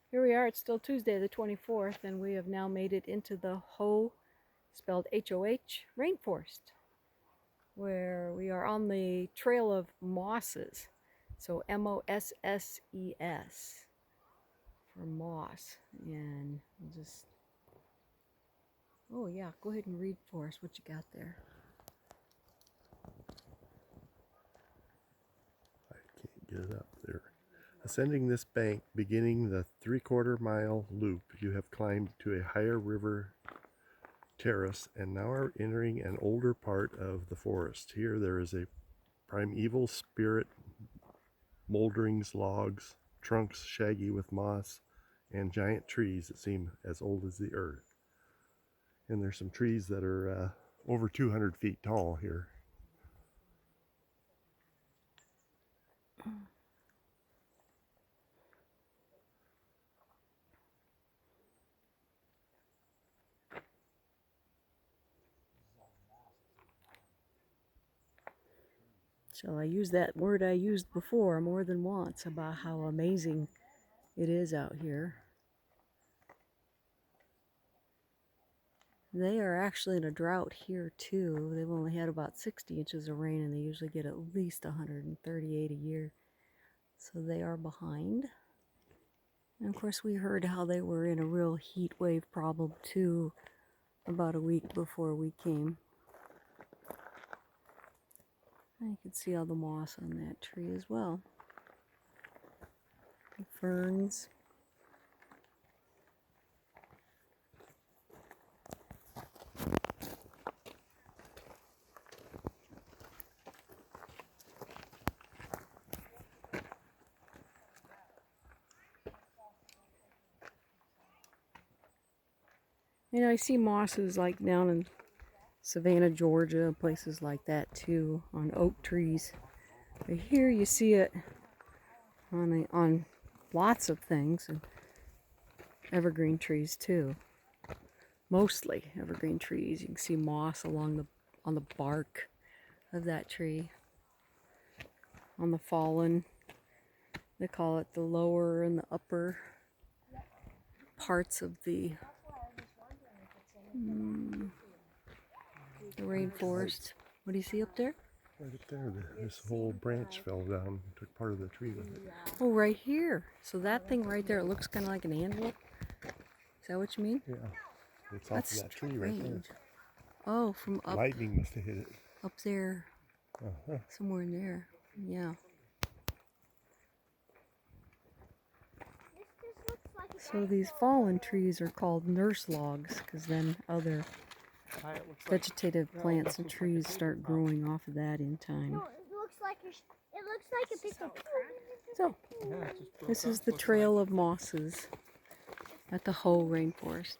Here we are, it's still Tuesday the 24th, and we have now made it into the Hoh, spelled H-O-H, Rainforest, where we are on the trail of mosses. So M-O-S-S-E-S for moss. And we'll just, oh yeah, go ahead and read for us what you got there. I can't get it up there. Ascending this bank, beginning the 3/4 mile loop, you have climbed to a higher river terrace and now are entering an older part of the forest. Here there is a primeval spirit, moldering logs, trunks shaggy with moss, and giant trees that seem as old as the earth. And there's some trees that are over 200 feet tall here. Shall I use that word I used before more than once about how amazing it is out here? They are actually in a drought here too. They've only had about 60 inches of rain and they usually get at least 138 a year. So they are behind. And of course we heard how they were in a real heat wave problem too about a week before we came. And you can see all the moss on that tree as well. The ferns. You know, I see mosses like down in Savannah, Georgia, places like that too, on oak trees. But here you see it on lots of things, and evergreen trees too. Mostly evergreen trees. You can see moss on the bark of that tree. On the fallen, they call it the lower and the upper parts of the rainforest. What do you see up there? Right up there, this whole branch fell down and took part of the tree with it. Oh, right here. So that thing right there, it looks kind of like an anvil. Is that what you mean? Yeah, it's off of that tree right there. Oh, from up. Lightning must have hit it. Up there. Somewhere in there. Yeah. So these fallen trees are called nurse logs, because then other vegetative plants and trees start growing off of that in time. No, it looks like a piece of. So, this is the trail of mosses at the Hoh Rainforest.